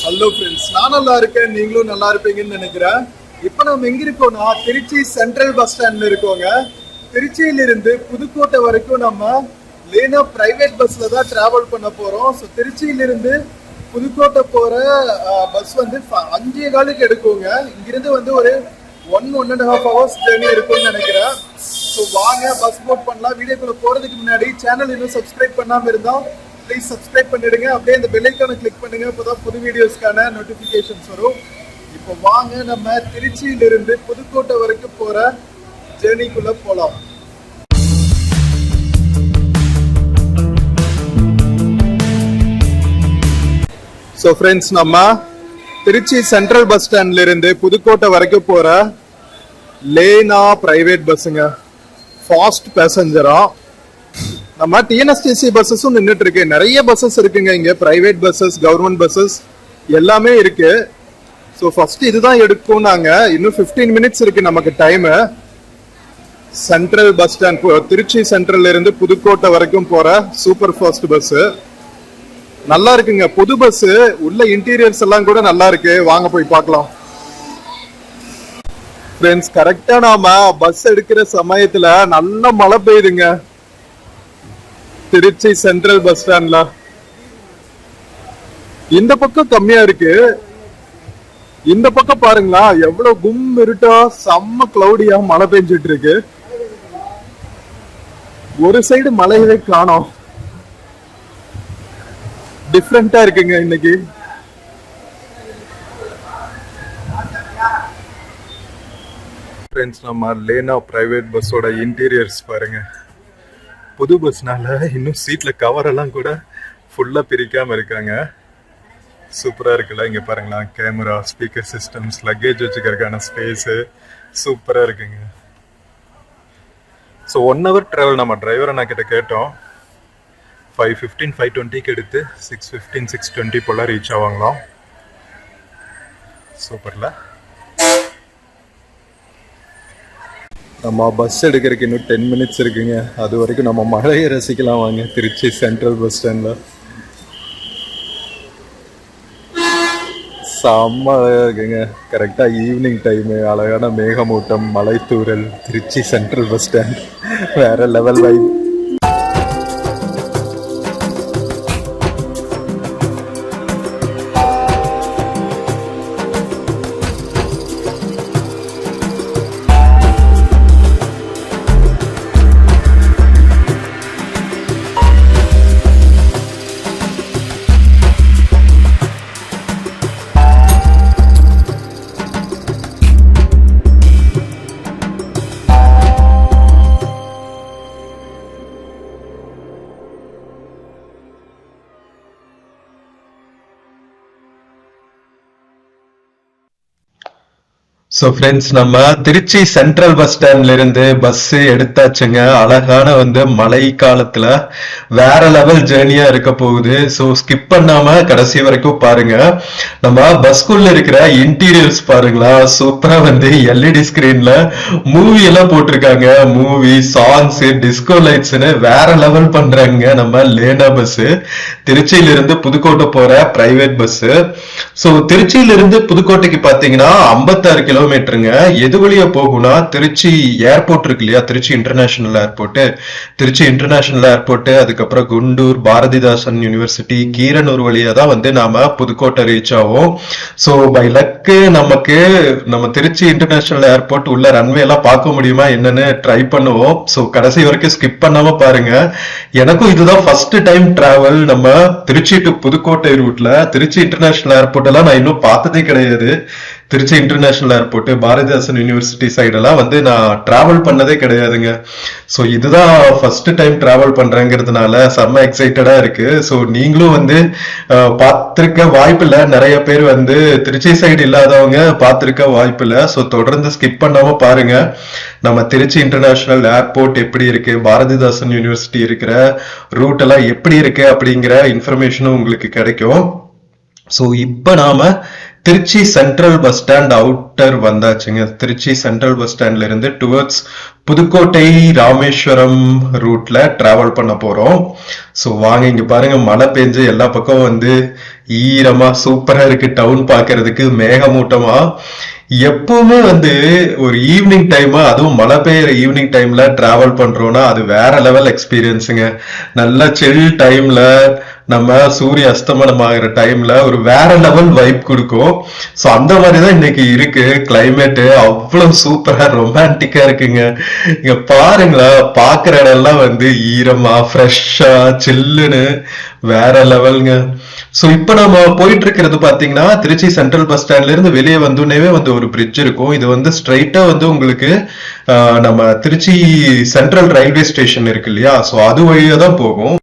Hello friends, நான் நல்லா இருக்கேன், நீங்களும் நல்லா இருப்பீங்கன்னு நினைக்கிறேன். இப்போ நம்ம எங்க இருக்கோம்னா திருச்சி சென்ட்ரல் பஸ் ஸ்டாண்ட்ல இருக்கோங்க. திருச்சியிலிருந்து புதுக்கோட்டை வரைக்கும் நம்ம லேனா பிரைவேட் பஸ்ல தான் டிராவல் பண்ண போறோம். ஸோ திருச்சியிலிருந்து புதுக்கோட்டை போற பஸ் வந்து 5:15 எடுக்குங்க. இங்கிருந்து வந்து ஒரு 1.5 hours ஜேர்னி இருக்கும்னு நினைக்கிறேன். ஸோ வாங்க பஸ் போட் பண்ணலாம். வீடியோக்குள்ள போறதுக்கு முன்னாடி சேனல் இன்னும் சப்ஸ்கிரைப் பண்ணாம இருந்தா ப்ளீஸ் சப்ஸ்கிரைப் பண்ணிடுங்க. அப்படியே இந்த பெல் ஐகானை கிளிக் பண்ணுங்க. அப்போதான் புது வீடியோஸ்க்கான நோட்டிஃபிகேஷன்ஸ் வரும். இப்போ வாங்க நம்ம திருச்சியிலிருந்து புதுக்கோட்டை வரைக்கும் போற ஜேர்னிக்குள்ள போலாம். ஸோ ஃப்ரெண்ட்ஸ், நம்ம திருச்சி சென்ட்ரல் பஸ் ஸ்டாண்ட்ல இருந்து புதுக்கோட்டை வரைக்கும் போற லேனா பிரைவேட் பஸ்ஸுங்க. ஃபாஸ்ட் பேசஞ்சரா. நம்ம டிஎன்எஸ்டிசி பஸ்ஸஸும் நின்றுட்டு இருக்கு. நிறைய பஸ்ஸஸ் இருக்குங்க இங்க. பிரைவேட் பஸ்ஸஸ், கவர்மெண்ட் பஸ்ஸஸ் எல்லாமே இருக்கு. ஸோ ஃபர்ஸ்ட் இதுதான் எடுக்கும். நாங்க இன்னும் 15 minutes இருக்கு நமக்கு time. Central bus stand Tiruchi சென்ட்ரல்ல இருந்து புதுக்கோட்டை வரைக்கும் போற சூப்பர் ஃபாஸ்ட் பஸ் நல்லா இருக்குங்க. புது பஸ், உள்ள இன்டீரியர்ஸ் எல்லாம் கூட நல்லா இருக்கு. வாங்க போய் பார்க்கலாம். ஃப்ரெண்ட்ஸ், கரெக்டா நாம பஸ் எடுக்கிற சமயத்துல நல்ல மழை பெய்யுதுங்க திருச்சி சென்ட்ரல் பஸ் ஸ்டாண்ட்ல. இந்த பக்கம் கம்மியா இருக்கு, இந்த பக்கம் பாருங்களா எவ்வளவு கும் இருட்டா செம்ம கிளவுடியா மழை பெஞ்சிட்டு இருக்கு. ஒரு சைடு மழையவே காணோம். டிஃப்ரெண்டா இருக்குங்க இன்னைக்கு. ஃப்ரெண்ட்ஸ், நம்ம லேனா பிரைவேட் பஸ்ஸோட இன்டீரியர்ஸ் பாருங்க. புது பஸ்னால இன்னும் சீட்ல கவர் எல்லாம் கூட ஃபுல்லா பிரிக்காம இருக்காங்க. சூப்பரா இருக்குல்ல. இங்க பாருங்களா, கேமரா, ஸ்பீக்கர் சிஸ்டம்ஸ், லக்கேஜ் வச்சுக்கிறதுக்கான ஸ்பேஸ் சூப்பரா இருக்குங்க. So 1 hour travel. நம்ம டிரைவர் அண்ணா கிட்ட கேட்டோம். 5:15 5:20 எடுத்து 6:15 6:20 போல ரீச் ஆவாங்களாம். சூப்பர்ல. நம்ம பஸ் எடுக்கிறதுக்கு இன்னும் 10 minutes இருக்குங்க. அது வரைக்கும் நம்ம மழையை ரசிக்கலாம். வாங்க திருச்சி சென்ட்ரல் பஸ் ஸ்டாண்ட்ல. செம்ம அழகா இருக்குங்க. கரெக்டா ஈவினிங் டைமு, அழகான மேகமூட்டம், மலை தூறல். திருச்சி சென்ட்ரல் பஸ் ஸ்டாண்ட் வேற லெவல் வைப். ஸோ ஃப்ரெண்ட்ஸ், நம்ம திருச்சி சென்ட்ரல் பஸ் ஸ்டாண்ட்ல இருந்து பஸ் எடுத்தாச்சுங்க. அழகான மழை காலத்துல வேற லெவல் ஜேர்னியா இருக்க போகுது. ஸோ ஸ்கிப் பண்ணாம கடைசி வரைக்கும் பாருங்க. நம்ம பஸ்குள்ள இருக்கிற இன்டீரியர்ஸ் பாருங்களா, சூப்பரா எல்இடி ஸ்கிரீன்ல மூவி எல்லாம் போட்டிருக்காங்க. மூவி, சாங்ஸ், டிஸ்கோ லைட்ஸ்னு வேற லெவல் பண்றாங்க நம்ம லேனா பஸ். திருச்சியில இருந்து புதுக்கோட்டை போற பிரைவேட் பஸ். ஸோ திருச்சியில இருந்து புதுக்கோட்டைக்கு பாத்தீங்கன்னா 56 கிலோமீட்டருங்க. எது வழியா போகும்னா, திருச்சி ஏர்போர்ட் இருக்கு இல்லையா, Trichy international airport. Trichy international airport, அதுக்கப்புறம் குண்டூர், பாரதிதாசன் யூனிவர்சிட்டி, கீரனூர் வழியா தான் நாம புதுக்கோட்டை ரீச் ஆகும். ஸோ பை லக்கு நமக்கு நம்ம திருச்சி இன்டர்நேஷனல் ஏர்போர்ட் உள்ள ரன்வே எல்லாம் பார்க்க முடியுமா என்னன்னு ட்ரை பண்ணுவோம். ஸோ கடைசி வரைக்கும் ஸ்கிப் பண்ணாம பாருங்க. எனக்கும் இதுதான் ஃபர்ஸ்ட் டைம் டிராவல் நம்ம திருச்சி டு புதுக்கோட்டை ரூட்ல. திருச்சி இன்டர்நேஷனல் ஏர்போர்ட் எல்லாம் நான் இன்னும் பார்த்ததே கிடையாது. Trichy international airport, Bharathidasan university சைடெல்லாம் நான் டிராவல் பண்ணதே கிடையாதுங்க. ஸோ இதுதான் ஃபர்ஸ்ட் டைம் டிராவல் பண்றேங்கிறதுனால செம்ம எக்ஸைட்டடா இருக்கு. ஸோ நீங்களும் பார்த்திருக்க வாய்ப்பு இல்லை. நிறைய பேர் திருச்சி சைடு இல்லாதவங்க பார்த்திருக்க வாய்ப்பு இல்லை. ஸோ தொடர்ந்து ஸ்கிப் பண்ணாம பாருங்க. நம்ம திருச்சி இன்டர்நேஷனல் ஏர்போர்ட் எப்படி இருக்கு, பாரதிதாசன் யூனிவர்சிட்டி இருக்கிற ரூட் எல்லாம் எப்படி இருக்கு அப்படிங்கிற இன்ஃபர்மேஷனும் உங்களுக்கு கிடைக்கும். ஸோ இப்போ நாம Trichy central bus stand outer வந்தாச்சுங்க. திருச்சி சென்ட்ரல் பஸ் ஸ்டாண்ட்ல இருந்து டுவர்ட்ஸ் புதுக்கோட்டை ராமேஸ்வரம் ரூட்ல டிராவல் பண்ண போறோம். ஸோ வாங்க, இங்க பாருங்க, மழை பெஞ்சு எல்லா பக்கம் வந்து ஈரமா சூப்பரா இருக்கு. டவுன் பாக்குறதுக்கு மேகமூட்டமா. எப்பவுமே வந்து ஒரு ஈவினிங் டைம், அதுவும் மழை பெய்யுற ஈவினிங் டைம்ல டிராவல் பண்றோம்னா அது வேற லெவல் எக்ஸ்பீரியன்ஸுங்க. நல்ல சில் டைம்ல நம்ம சூரிய அஸ்தமனம் ஆகிற டைம்ல ஒரு வேற லெவல் வைப் கொடுக்கும். ஸோ அந்த மாதிரிதான் இன்னைக்கு இருக்கு. கிளைமேட்டு அவ்வளவு சூப்பரா ரொமான்டிக்கா இருக்குங்க. இங்க பாருங்களா, பாக்குற இடம்லாம் வந்து ஈரமா ஃப்ரெஷ்ஷா சில்லுன்னு வேற லெவலுங்க. சோ இப்ப நம்ம போயிட்டு இருக்கிறது பாத்தீங்கன்னா திருச்சி சென்ட்ரல் பஸ் ஸ்டாண்ட்ல இருந்து வெளியே வந்தோடனே வந்து ஒரு பிரிட்ஜ் இருக்கும். இது வந்து ஸ்ட்ரைட்டா வந்து உங்களுக்கு நம்ம திருச்சி சென்ட்ரல் ரயில்வே ஸ்டேஷன் இருக்கு இல்லையா, சோ அது வழியா தான் போகும்.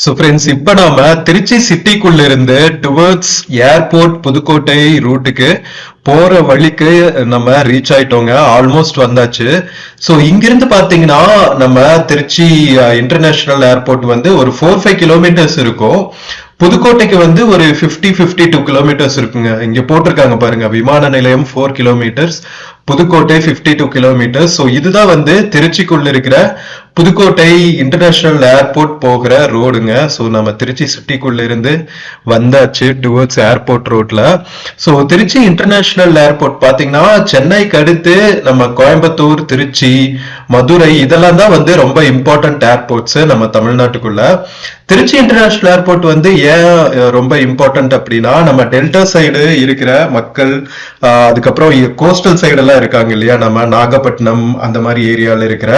ஸோ ஃப்ரெண்ட்ஸ், இப்போ நாம திருச்சி சிட்டிக்குள்ள இருந்து டுவர்ட்ஸ் ஏர்போர்ட் புதுக்கோட்டை ரூட்டுக்கு போற வழிக்கு நம்ம ரீச் ஆயிட்டோங்க. ஆல்மோஸ்ட் வந்தாச்சு. ஸோ இங்கிருந்து பாத்தீங்கன்னா நம்ம திருச்சி இன்டர்நேஷனல் ஏர்போர்ட் வந்து ஒரு 4-5 கிலோமீட்டர்ஸ் இருக்கும். புதுக்கோட்டைக்கு வந்து ஒரு 52 கிலோமீட்டர்ஸ் இருக்குங்க. இங்க போட்டிருக்காங்க பாருங்க, விமான நிலையம் 4 கிலோமீட்டர்ஸ், புதுக்கோட்டை 52 கிலோமீட்டர்ஸ். ஸோ இதுதான் வந்து திருச்சிக்குள்ள இருக்கிற புதுக்கோட்டை இன்டர்நேஷனல் ஏர்போர்ட் போகிற ரோடுங்க. ஸோ நம்ம திருச்சி சிட்டிக்குள்ள இருந்து வந்தாச்சு டுவர்ட்ஸ் ஏர்போர்ட் ரோட்ல. ஸோ திருச்சி இன்டர்நேஷனல் ஏர்போர்ட் பாத்தீங்கன்னா சென்னைக்கு அடுத்து நம்ம கோயம்புத்தூர், திருச்சி, மதுரை இதெல்லாம் தான் வந்து ரொம்ப இம்பார்ட்டன்ட் ஏர்போர்ட்ஸ் நம்ம தமிழ்நாட்டுக்குள்ள. திருச்சி இன்டர்நேஷனல் ஏர்போர்ட் வந்து ஏன் ரொம்ப இம்பார்ட்டன்ட் அப்படின்னா, நம்ம டெல்டா சைடு இருக்கிற மக்கள், அதுக்கப்புறம் கோஸ்டல் சைடு எல்லாம் இருக்காங்க இல்லையா, நம்ம நாகப்பட்டினம் அந்த மாதிரி ஏரியால இருக்கிற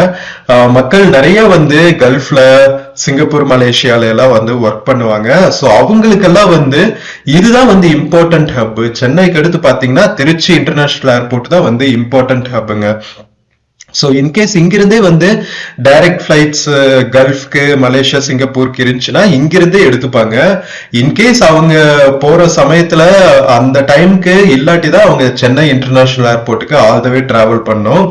மக்கள் நிறைய வந்து கல்ஃப்ல, சிங்கப்பூர், மலேசியால எல்லாம் வந்து ஒர்க் பண்ணுவாங்க. ஸோ அவங்களுக்கெல்லாம் வந்து இதுதான் வந்து இம்பார்ட்டன்ட் ஹப். சென்னைக்கு அடுத்து பாத்தீங்கன்னா திருச்சி இன்டர்நேஷனல் ஏர்போர்ட் தான் வந்து இம்பார்ட்டன்ட் ஹப்புங்க. ஸோ இன்கேஸ் இங்கிருந்தே வந்து டைரக்ட் ஃபிளைட்ஸ் கல்ஃப்க்கு, மலேசியா, சிங்கப்பூருக்கு இருந்துச்சுன்னா இங்கிருந்தே எடுத்துப்பாங்க. இன்கேஸ் அவங்க போற சமயத்துல அந்த டைம்க்கு இல்லாட்டி தான் அவங்க சென்னை இன்டர்நேஷனல் ஏர்போர்ட்டுக்கு ஆல் த வே டிராவல் பண்ணோம்.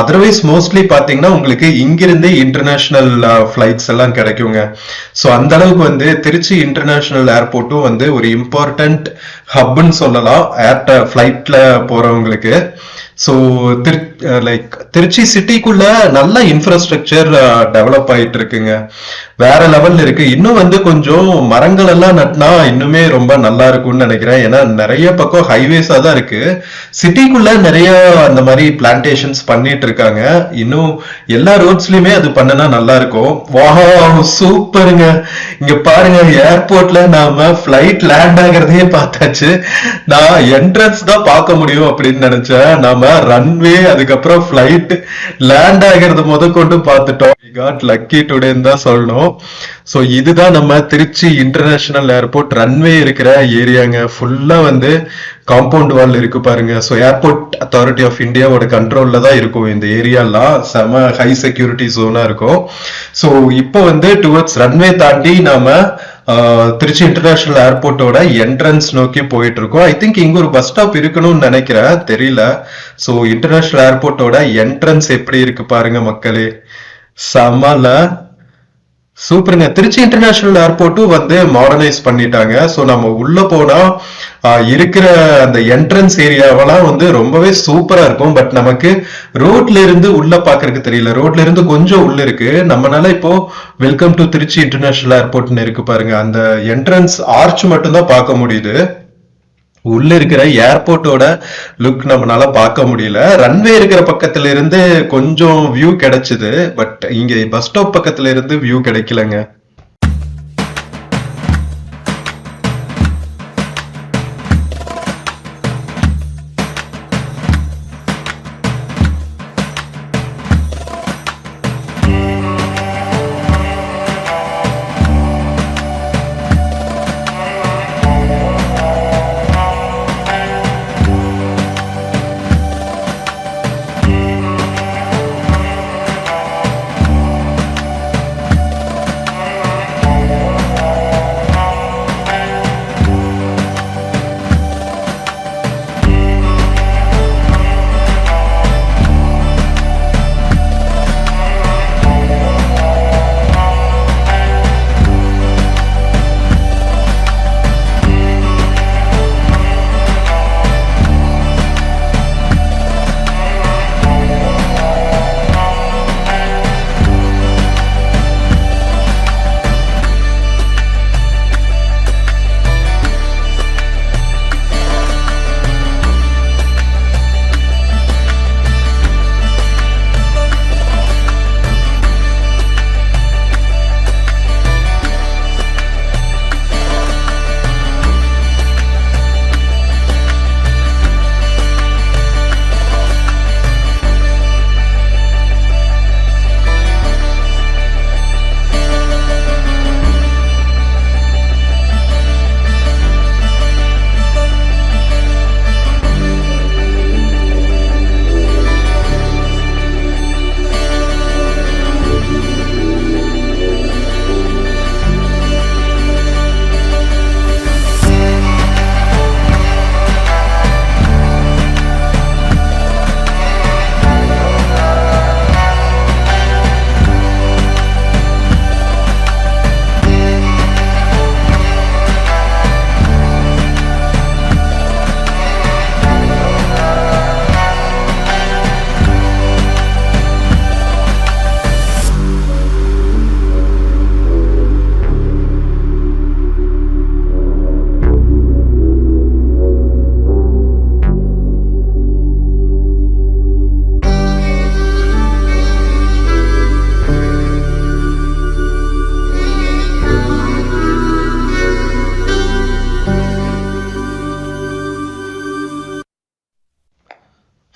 அதர்வைஸ் மோஸ்ட்லி பாத்தீங்கன்னா உங்களுக்கு இங்கிருந்தே இன்டர்நேஷனல் ஃபிளைட்ஸ் எல்லாம் கிடைக்குங்க. ஸோ அந்த அளவுக்கு வந்து திருச்சி இன்டர்நேஷனல் ஏர்போர்ட்டும் வந்து ஒரு இம்பார்ட்டன்ட் ஹப்னு சொல்லலாம் ஃபிளைட்ல போறவங்களுக்கு. ஸோ லைக் திருச்சி சிட்டிக்குள்ள நல்ல இன்ஃப்ராஸ்ட்ரக்சர் டெவலப் ஆயிட்டு இருக்குங்க. வேற லெவல்ல இருக்கு. இன்னும் வந்து கொஞ்சம் மரங்கள் எல்லாம் நட்டினா இன்னுமே ரொம்ப நல்லா இருக்கும்னு நினைக்கிறேன். ஏன்னா நிறைய பக்கம் ஹைவேஸா தான் இருக்கு. சிட்டிக்குள்ள நிறைய அந்த மாதிரி பிளான்டேஷன்ஸ் பண்ணிட்டு இருக்காங்க. இன்னும் எல்லா ரோட்ஸ்லயுமே அது பண்ணனா நல்லா இருக்கும். வாவ் சூப்பருங்க. இங்க பாருங்க, ஏர்போர்ட்ல நாம பிளைட் லேண்ட் ஆகிறதையே பார்த்தாச்சு. நான் என்ட்ரன்ஸ் தான் பார்க்க முடியும் அப்படின்னு நினைச்சேன். நாம ரன்வே அதுக்கப்புறம் பிளைட் லேண்ட் ஆகிறது முதற்கொண்டு பார்த்துட்டோம். காட் லக்கி டுடேன்னு தான் சொல்லணும். ஸோ இதுதான் நம்ம திருச்சி இன்டர்நேஷனல் ஏர்போர்ட் ரன்வே இருக்கிற ஏரியாங்க. ஃபுல்லா வந்து காம்பவுண்ட் வால் இருக்கு பாருங்க. ஸோ ஏர்போர்ட் அத்தாரிட்டி ஆஃப் இந்தியாவோட கண்ட்ரோல்ல தான் இருக்கும் இந்த ஏரியாலாம். செம ஹை செக்யூரிட்டி ஜோனா இருக்கும். ஸோ இப்போ வந்து டுவர்ட்ஸ் ரன்வே தாண்டி நாம திருச்சி இன்டர்நேஷனல் ஏர்போர்ட்டோட என்ட்ரன்ஸ் நோக்கி போயிட்டு இருக்கோம். ஐ திங்க் இங்க ஒரு பஸ் ஸ்டாப் இருக்கணும்னு நினைக்கிறேன், தெரியல. ஸோ இன்டர்நேஷனல் ஏர்போர்ட்டோட என்ட்ரன்ஸ் எப்படி இருக்கு பாருங்க மக்களே. சமல சூப்பருங்க. திருச்சி இன்டர்நேஷனல் ஏர்போர்ட்டும் வந்து மாடர்னைஸ் பண்ணிட்டாங்க. ஸோ நம்ம உள்ள போனா இருக்கிற அந்த என்ட்ரன்ஸ் ஏரியாவெல்லாம் வந்து ரொம்பவே சூப்பரா இருக்கும். பட் நமக்கு ரோட்ல இருந்து உள்ள பாக்குறதுக்கு தெரியல. ரோட்ல இருந்து கொஞ்சம் உள்ள இருக்கு. நம்மளால இப்போ வெல்கம் டு திருச்சி இன்டர்நேஷனல் ஏர்போர்ட்னு இருக்கு பாருங்க. அந்த என்ட்ரன்ஸ் ஆர்ச் மட்டும் தான் பார்க்க முடியுது. உள்ள இருக்கிற ஏர்போர்ட்டோட லுக் நம்மளால பார்க்க முடியல. ரன்வே இருக்கிற பக்கத்துல இருந்து கொஞ்சம் வியூ கிடைச்சது. பட் இங்க பஸ் ஸ்டாப் பக்கத்துல இருந்து வியூ கிடைக்கலங்க.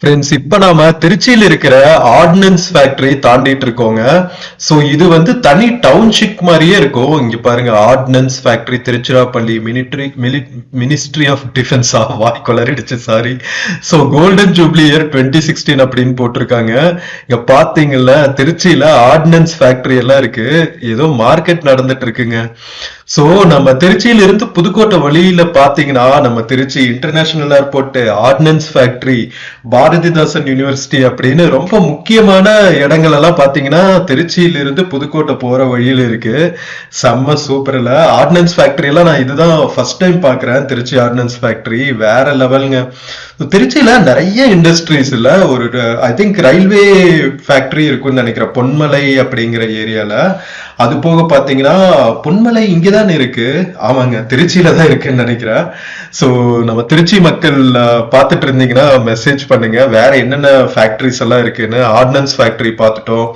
ஃப்ரெண்ட்ஸ், இப்ப நாம திருச்சியில் இருக்கிற ஆர்டினன்ஸ் ஃபேக்டரி தாண்டிட்டு இருக்கோங்க. சோ இது வந்து தனி டவுன்ஷிப் மாதிரியே இருக்கும். இங்க பாருங்க, ordnance factory Tiruchirappalli ministry of defence. வாய் கொளறிடுச்சு, sorry. So golden jubilee year 2016 அப்படின்னு போட்டிருக்காங்க. இங்க பாத்தீங்கல்ல, திருச்சியில ஆர்டினன்ஸ் ஃபேக்டரி எல்லாம் இருக்கு. ஏதோ மார்க்கெட் நடந்துட்டு இருக்குங்க. சோ நம்ம திருச்சியில இருந்து புதுக்கோட்டை வழியில பாத்தீங்கன்னா, நம்ம Trichy international airport, ordnance factory, Bharathidasan university அப்படின்னு ரொம்ப முக்கியமான இடங்கள் எல்லாம் பாத்தீங்கன்னா திருச்சியில இருந்து புதுக்கோட்டை போற வழியில இருக்கு. செம்ம சூப்பர்ல. ஆர்டினன்ஸ் ஃபேக்டரி எல்லாம் நான் இதுதான் ஃபர்ஸ்ட் டைம் பாக்குறேன். திருச்சி ஆர்டினன்ஸ் ஃபேக்டரி வேற லெவலுங்க. திருச்சியில நிறைய இண்டஸ்ட்ரீஸ் இல்ல, ஒரு ஐ திங்க் ரயில்வே ஃபேக்டரி இருக்குன்னு நினைக்கிறேன், பொன்மலை அப்படிங்கிற ஏரியால. அது போக பாத்தீங்கன்னா பொன்மலை இங்கதான் இருக்கு. ஆமாங்க, திருச்சியில தான் இருக்குன்னு நினைக்கிறேன். சோ நம்ம திருச்சி மக்கள் பாத்துட்டு இருந்தீங்கன்னா மெசேஜ் பண்ணுங்க, வேற என்னென்ன ஃபேக்டரிஸ் எல்லாம் இருக்குன்னு. ஆர்டினன்ஸ் ஃபேக்டரி பார்த்துட்டோம்.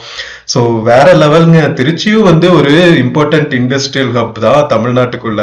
சோ வேற லெவலுங்க. திருச்சியும் வந்து ஒரு இம்பார்ட்டன்ட் இண்டஸ்ட்ரியல் ஹப் தான் தமிழ்நாட்டுக்குள்ள.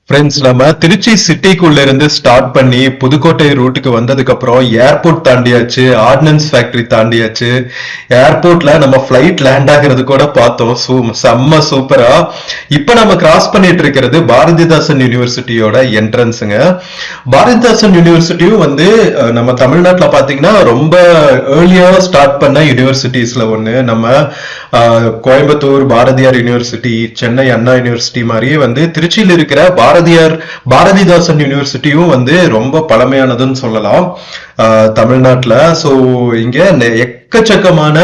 ஃப்ரெண்ட்ஸ், நம்ம திருச்சி சிட்டிக்குள்ள இருந்து ஸ்டார்ட் பண்ணி புதுக்கோட்டை ரூட்டுக்கு வந்ததுக்கு அப்புறம் ஏர்போர்ட் தாண்டியாச்சு, ஆர்டினன்ஸ் ஃபேக்டரி தாண்டியாச்சு. ஏர்போர்ட்ல நம்ம ஃபிளைட் லேண்ட் ஆகிறது கூட பார்த்தோம். செம்ம சூப்பரா. இப்ப நம்ம கிராஸ் பண்ணிட்டு இருக்கிறது பாரதிதாசன் யூனிவர்சிட்டியோட என்ட்ரன்ஸுங்க. பாரதிதாசன் யூனிவர்சிட்டியும் வந்து நம்ம தமிழ்நாட்டுல பாத்தீங்கன்னா ரொம்ப ஏர்லியா ஸ்டார்ட் பண்ண யூனிவர்சிட்டிஸ்ல ஒண்ணு. நம்ம கோயம்புத்தூர் பாரதியார் யூனிவர்சிட்டி, சென்னை அண்ணா யூனிவர்சிட்டி மாதிரியே வந்து திருச்சியில் இருக்கிற பாரதிதாசன் யூனிவர்சிட்டியும் வந்து ரொம்ப பழமையானதுன்னு சொல்லலாம் தமிழ்நாட்டுல. சோ இங்க எக்கச்சக்கமான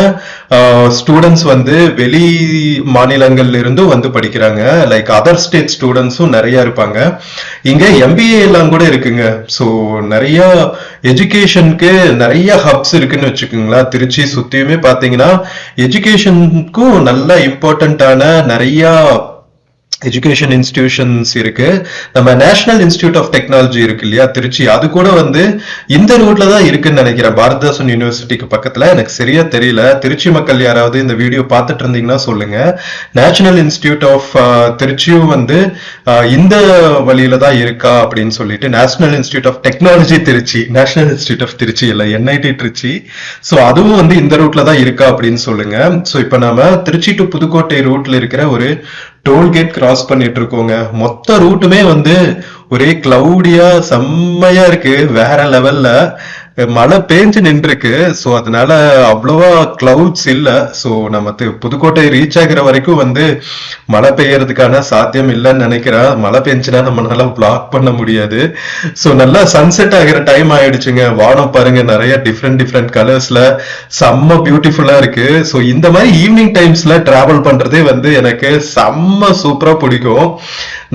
ஸ்டூடெண்ட்ஸ் வந்து வெளி மாநிலங்கள்ல இருந்தும் வந்து படிக்கிறாங்க. லைக் அதர் ஸ்டேட் ஸ்டூடெண்ட்ஸும் நிறைய இருப்பாங்க. இங்க எம்பிஏ எல்லாம் கூட இருக்குங்க. சோ நிறைய எஜுகேஷனுக்கு நிறைய ஹப்ஸ் இருக்குன்னு வச்சுக்கோங்களா. திருச்சி சுத்தியுமே பாத்தீங்கன்னா எஜுகேஷனுக்கும் நல்ல இம்பார்ட்டன்டான நிறைய எஜுகேஷன் இன்ஸ்டிடியூஷன்ஸ் இருக்கு. நம்ம நேஷனல் இன்ஸ்டிடியூட் ஆஃப் டெக்னாலஜி இருக்கு இல்லையா திருச்சி, அது கூட வந்து இந்த ரூட்ல தான் இருக்குன்னு நினைக்கிறேன், பாரதிதாசன் யூனிவர்சிட்டிக்கு பக்கத்துல. எனக்கு சரியா தெரியல. திருச்சி மக்கள் யாராவது இந்த வீடியோ பார்த்துட்டு இருந்தீங்கன்னா சொல்லுங்க. நேஷனல் இன்ஸ்டிடியூட் ஆஃப் திருச்சியும் வந்து இந்த வழியில தான் இருக்கா அப்படின்னு சொல்லிட்டு. National institute of technology Trichy, national institute of Trichy இல்ல, என்ஐடி திருச்சி. சோ அதுவும் வந்து இந்த ரூட்ல தான் இருக்கா அப்படின்னு சொல்லுங்க. சோ இப்ப நாம திருச்சி டு புதுக்கோட்டை ரூட்ல இருக்கிற ஒரு டோல்கேட் கிராஸ் பண்ணிட்டு இருக்கோங்க. மொத்த ரூட்டுமே வந்து ஒரே கிளவுடியா செம்மையா இருக்கு, வேற லெவல்ல. மழை பேஞ்சு நின்றுருக்கு. சோ அதனால அவ்வளவா கிளவுட்ஸ் இல்ல. சோ நம்ம புதுக்கோட்டை ரீச் ஆகிற வரைக்கும் வந்து மழை பெய்யறதுக்கான சாத்தியம் இல்லைன்னு நினைக்கிறேன். மழை பெஞ்சுனா நம்மளால பிளாக் பண்ண முடியாது. சோ நல்லா சன்செட் ஆகிற டைம் ஆயிடுச்சுங்க. வானம் பாருங்க, நிறைய டிஃப்ரெண்ட் கலர்ஸ்ல செம்ம பியூட்டிஃபுல்லா இருக்கு. சோ இந்த மாதிரி ஈவினிங் டைம்ஸ்ல டிராவல் பண்றதே வந்து எனக்கு செம்ம சூப்பரா பிடிக்கும்.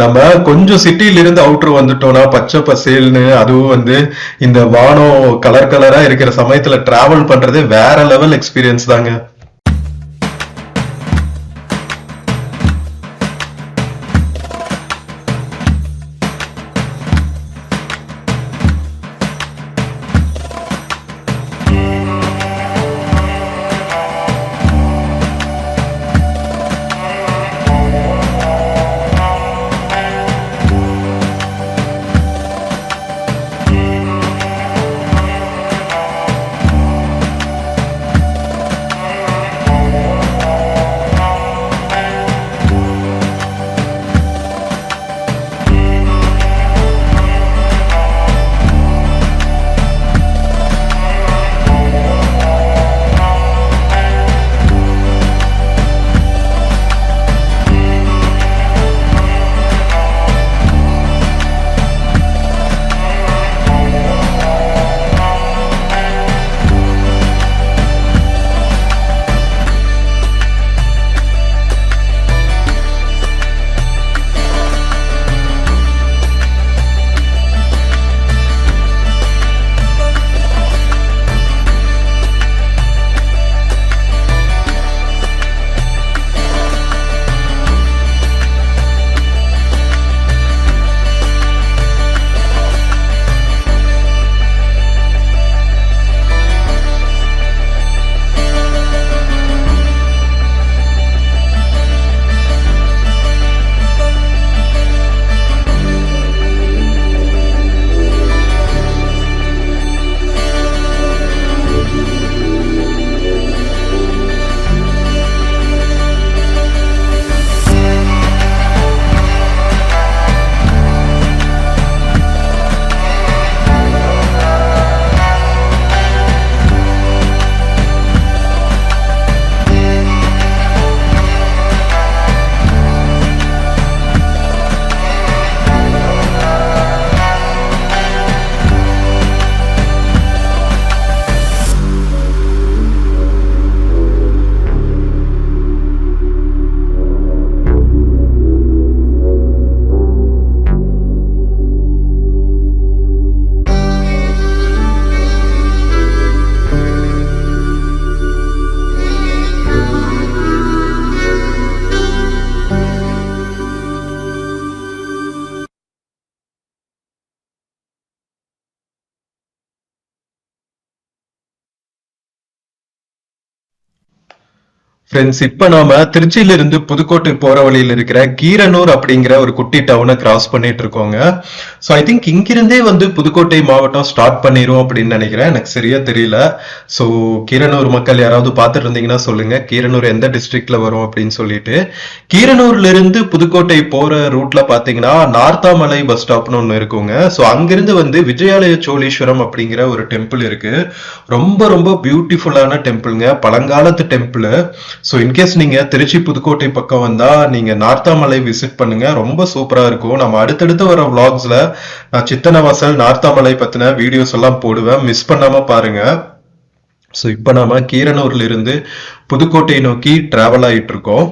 நம்ம கொஞ்சம் சிட்டில இருந்து அவுட்டர் வந்துட்டோம்னா பச்சை பசேல்னு, அதுவும் வந்து இந்த வானம் கலர் கலரா இருக்கிற சமயத்துல டிராவல் பண்றது வேற லெவல் எக்ஸ்பீரியன்ஸ் தாங்க. ஃப்ரெண்ட்ஸ், இப்ப நாம திருச்சியில இருந்து புதுக்கோட்டை போற வழியில இருக்கிற கீரனூர் அப்படிங்கிற ஒரு குட்டி டவுனை கிராஸ் பண்ணிட்டு இருக்கோங்க. ஸோ ஐ திங்க் இங்கிருந்தே வந்து புதுக்கோட்டை மாவட்டம் ஸ்டார்ட் பண்ணிரும் அப்படின்னு நினைக்கிறேன். எனக்கு சரியா தெரியல. ஸோ கீரனூர் மக்கள் யாராவது பார்த்துட்டு இருந்தீங்கன்னா சொல்லுங்க, கீரனூர் எந்த டிஸ்ட்ரிக்ட்ல வரும் அப்படின்னு சொல்லிட்டு. கீரனூர்ல இருந்து புதுக்கோட்டை போற ரூட்ல பாத்தீங்கன்னா நார்த்தாமலை பஸ் ஸ்டாப்னு ஒன்று இருக்குங்க. ஸோ அங்கிருந்து வந்து விஜயாலய சோழீஸ்வரம் அப்படிங்கிற ஒரு டெம்பிள் இருக்கு. ரொம்ப ரொம்ப பியூட்டிஃபுல்லான டெம்பிள்ங்க, பழங்காலத்து டெம்பிள். ஸோ இன்கேஸ் நீங்க திருச்சி புதுக்கோட்டை பக்கம் வந்தா நீங்க நார்த்தாமலை விசிட் பண்ணுங்க, ரொம்ப சூப்பரா இருக்கும். நம்ம அடுத்தடுத்து வர விளாக்ஸ்ல நான் சித்தனவாசல் நார்த்தாமலை பத்தின வீடியோஸ் எல்லாம் போடுவேன், மிஸ் பண்ணாம பாருங்க. ஸோ இப்ப நாம கீரனூர்ல இருந்து புதுக்கோட்டை நோக்கி டிராவல் ஆயிட்டு இருக்கோம்.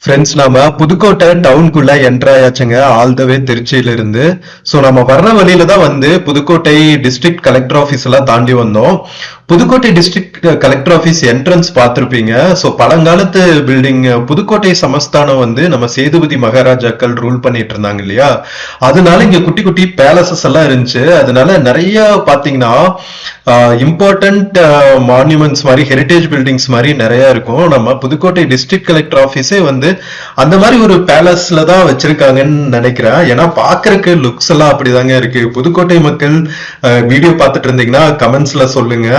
ஃப்ரெண்ட்ஸ், நாம புதுக்கோட்டை டவுனுக்குள்ள என்டர் ஆயாச்சுங்க, ஆல் த வே திருச்சியில இருந்து. ஸோ நம்ம வர்ற வழியில தான் வந்து புதுக்கோட்டை டிஸ்ட்ரிக்ட் கலெக்டர் ஆஃபீஸ் எல்லாம் தாண்டி வந்தோம். Pudukkottai district collector office entrance பார்த்திருப்பீங்க. ஸோ பழங்காலத்து பில்டிங். புதுக்கோட்டை சமஸ்தானம் வந்து நம்ம சேதுபதி மகாராஜாக்கள் ரூல் பண்ணிட்டு இருந்தாங்க இல்லையா, அதனால இங்க குட்டி குட்டி பேலசஸ் எல்லாம் இருந்துச்சு. அதனால நிறைய பாத்தீங்கன்னா இம்பார்ட்டன்ட் மான்யூமெண்ட்ஸ் மாதிரி, ஹெரிட்டேஜ் பில்டிங்ஸ் மாதிரி நிறைய இருக்கும். நம்ம புதுக்கோட்டை டிஸ்ட்ரிக்ட் கலெக்டர் ஆஃபீஸே வந்து அந்த மாதிரி ஒரு பேலஸ்ல தான் வச்சிருக்காங்கன்னு நினைக்கிறேன். ஏன்னா பாக்குறதுக்கு லுக்ஸ் எல்லாம் அப்படிதாங்க இருக்கு. புதுக்கோட்டை மக்கள் வீடியோ பார்த்துட்டு இருந்தீங்கன்னா கமெண்ட்ஸ்ல சொல்லுங்க,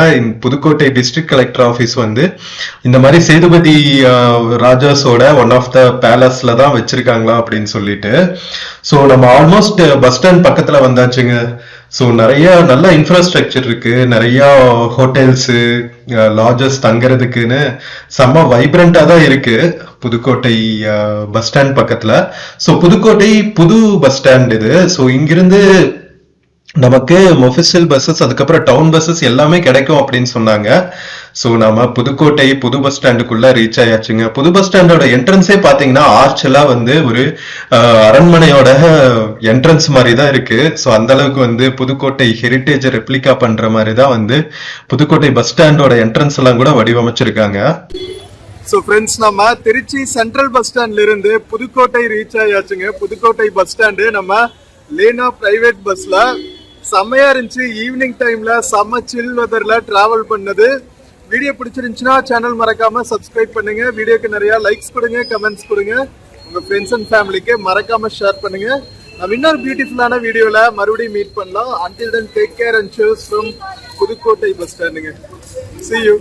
புதுக்கோட்டை டிஸ்ட்ரிக்ட் கலெக்டர் ஆஃபீஸ் வந்து இந்த மாதிரி சேதுபதி ராஜாஸோட ஒன் ஆஃப் த பேலஸ்ல தான் வச்சிருக்காங்களா அப்படின்னு சொல்லிட்டு. ஸோ நம்ம ஆல்மோஸ்ட் பஸ் ஸ்டாண்ட் பக்கத்துல வந்தாச்சுங்க. ஸோ நிறைய நல்ல இன்ஃப்ராஸ்ட்ரக்சர் இருக்கு, நிறைய ஹோட்டல்ஸ், லாட்ஜஸ் தங்குறதுக்குன்னு செம்ம வைப்ரண்டா தான் இருக்கு புதுக்கோட்டை பஸ் ஸ்டாண்ட் பக்கத்துல. ஸோ புதுக்கோட்டை புது பஸ் ஸ்டாண்ட் இது. ஸோ இங்கிருந்து நமக்கு ஒபிஷியல் பஸ்ஸஸ், அதுக்கப்புறம் டவுன் பஸ்ஸஸ் எல்லாமே கிடைக்கும் அப்படின்னு சொன்னாங்க. ஸோ நம்ம புதுக்கோட்டை புது பஸ் ஸ்டாண்டுக்குள்ள ரீச் ஆயாச்சுங்க. புது பஸ் ஸ்டாண்டோட என்ட்ரன்ஸே பாத்தீங்கன்னா ஆர்ச் எல்லாம் வந்து ஒரு அரண்மனையோட என்ட்ரன்ஸ் மாதிரி தான் இருக்கு. ஸோ அந்த அளவுக்கு வந்து புதுக்கோட்டை ஹெரிட்டேஜ் ரெப்ளிகா பண்ற மாதிரி தான் வந்து புதுக்கோட்டை பஸ் ஸ்டாண்டோட என்ட்ரன்ஸ் எல்லாம் கூட வடிவமைச்சிருக்காங்க. ஸோ ஃப்ரெண்ட்ஸ் நம்ம திருச்சி சென்ட்ரல் பஸ் ஸ்டாண்ட்ல இருந்து புதுக்கோட்டை ரீச் ஆயாச்சுங்க. புதுக்கோட்டை பஸ் ஸ்டாண்டு நம்ம லேனா பிரைவேட் பஸ்ல செம்மையா இருந்துச்சு. ஈவினிங் டைம்ல செம்ம சில் வெதர்ல டிராவல் பண்ணது. வீடியோ பிடிச்சிருந்துச்சுன்னா சேனல் மறக்காம சப்ஸ்கிரைப் பண்ணுங்க. வீடியோக்கு நிறைய லைக்ஸ் கொடுங்க, கமெண்ட்ஸ் கொடுங்க. உங்க ஃப்ரெண்ட்ஸ் அண்ட் ஃபேமிலிக்கு மறக்காம ஷேர் பண்ணுங்க. நம்ம இன்னொரு பியூட்டிஃபுல்லான வீடியோல மறுபடியும் மீட் பண்ணலாம். until then take care and cheers from Pudukkottai bus ஸ்டாண்டுங்க. see you.